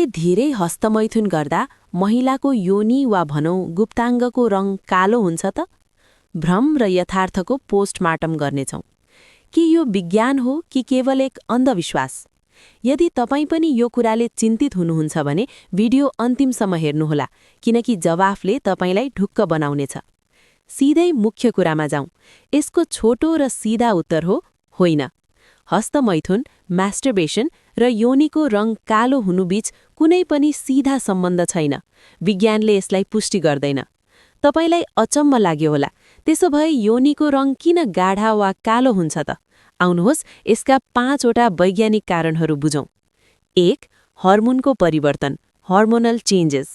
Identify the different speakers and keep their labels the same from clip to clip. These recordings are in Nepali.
Speaker 1: पुरुषले धेरै हस्तमैथुन गर्दा महिलाको योनि वा भनौँ गुप्ताङ्गको रङ कालो हुन्छ त? भ्रम र यथार्थको पोस्टमार्टम गर्नेछौँ। के यो विज्ञान हो कि केवल एक अन्धविश्वास? यदि तपाईँ पनि यो कुराले चिन्तित हुनुहुन्छ भने भिडियो अन्तिमसम्म हेर्नुहोला, किनकि जवाफले तपाईँलाई ढुक्क बनाउनेछ। सिधै मुख्य कुरामा जाउँ। यसको छोटो र सिधा उत्तर हो होइन। हस्तमैथुन, मास्टरबेसन र योनिको रङ कालो हुनुबीच कुनै पनि सिधा सम्बन्ध छैन। विज्ञानले यसलाई पुष्टि गर्दैन। तपाईलाई अचम्म लाग्यो होला, त्यसो भए योनिको रङ किन गाढा वा कालो हुन्छ त? आउनुहोस् यसका 5 वटा वैज्ञानिक कारणहरू बुझौँ। 1. हर्मोनको परिवर्तन, हर्मोनल चेन्जेस।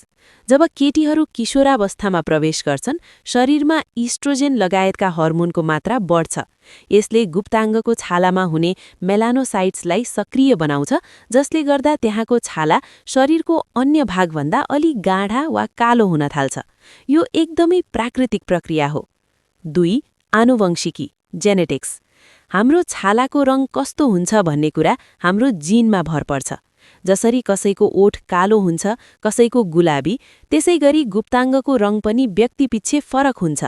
Speaker 1: जब केटीहरू किशोरावस्थामा प्रवेश गर्छन्, शरीरमा इस्ट्रोजेन लगायतका हर्मोनको मात्रा बढ्छ। यसले गुप्ताङ्गको छालामा हुने मेलानोसाइट्सलाई सक्रिय बनाउँछ, जसले गर्दा त्यहाँको छाला शरीरको अन्य भागभन्दा अलि गाढा वा कालो हुन थाल्छ। यो एकदमै प्राकृतिक प्रक्रिया हो। 2. आनुवंशिकी, जेनेटिक्स। हाम्रो छालाको रङ कस्तो हुन्छ भन्ने कुरा हाम्रो जिनमा भर पर्छ। जसरी कसैको ओठ कालो हुन्छ, कसैको गुलाबी, त्यसैगरी गुप्ताङ्गको रङ पनि व्यक्तिपिच्छे फरक हुन्छ।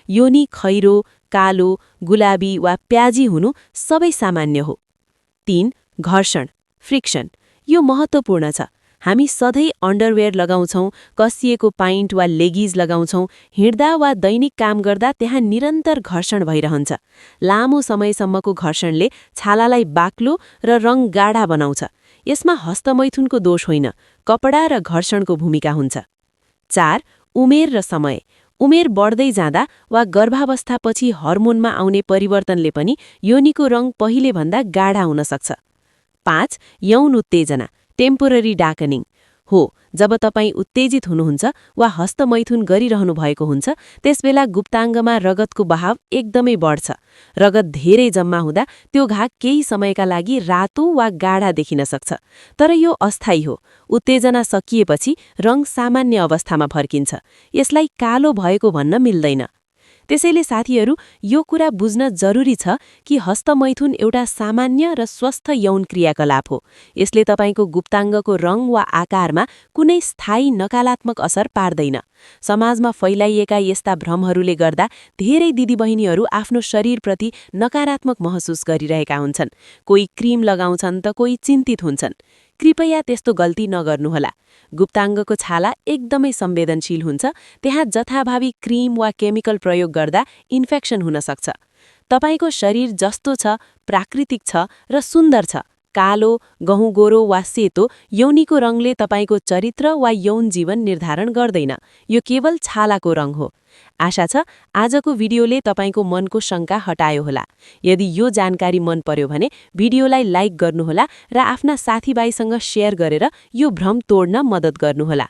Speaker 1: योनि खैरो, कालो, गुलाबी वा प्याजी हुनु सबै सामान्य हो। 3. घर्षण, फ्रिक्सन। यो महत्त्वपूर्ण छ। हामी सधैँ अन्डरवेयर लगाउँछौँ, कसिएको पाइन्ट वा लेगिज लगाउँछौँ, हिँड्दा वा दैनिक काम गर्दा त्यहाँ निरन्तर घर्षण भइरहन्छ। लामो समयसम्मको घर्षणले छालालाई बाक्लो र रङ गाढा बनाउँछ। यसमा हस्तमैथुनको दोष होइन, कपडा र घर्षणको भूमिका हुन्छ। 4. उमेर र समय। उमेर बढ्दै जाँदा वा गर्भावस्थापछि हर्मोनमा आउने परिवर्तनले पनि योनिको रङ पहिलेभन्दा गाढा हुन सक्छ। 5. यौन उत्तेजना, टेम्पोररी डार्कनिङ। हो, जब तपाईँ उत्तेजित हुनुहुन्छ वा हस्तमैथुन गरिरहनु भएको हुन्छ, त्यसबेला गुप्ताङ्गमा रगतको बहाव एकदमै बढ्छ। रगत धेरै जम्मा हुँदा त्यो घाग केही समयका लागि रातो वा गाढा देखिन सक्छ। तर यो अस्थायी हो। उत्तेजना सकिएपछि रङ सामान्य अवस्थामा फर्किन्छ। यसलाई कालो भएको भन्न मिल्दैन। त्यसैले साथीहरू, यो कुरा बुझ्न जरुरी छ कि हस्तमैथुन एउटा सामान्य र स्वस्थ यौन क्रियाकलाप हो। यसले तपाईँको गुप्ताङ्गको रङ वा आकारमा कुनै स्थायी नकारात्मक असर पार्दैन। समाजमा फैलाइएका यस्ता भ्रमहरूले गर्दा धेरै दिदीबहिनीहरू आफ्नो शरीरप्रति नकारात्मक महसुस गरिरहेका हुन्छन्। कोही क्रिम लगाउँछन् त कोही चिन्तित हुन्छन्। कृपया त्यस्तो गल्ती नगर्नुहोला। गुप्ताङ्गको छाला एकदमै संवेदनशील हुन्छ। त्यहाँ जथाभावी क्रिम वा केमिकल प्रयोग गर्दा इन्फेक्सन हुन सक्छ। तपाईको शरीर जस्तो छ, प्राकृतिक छ र सुन्दर छ। कालो, गहुँ गोरो वा सेतो यौनिको रङले तपाईको चरित्र वा यौन जीवन निर्धारण गर्दैन। यो केवल छालाको रङ हो। आशा छ आजको भिडियोले तपाईको मनको शङ्का हटायो होला। यदि यो जानकारी मन पर्यो भने भिडियोलाई लाइक गर्नुहोला र आफ्ना साथीभाइसँग शेयर गरेर यो भ्रम तोड्न मद्दत गर्नुहोला।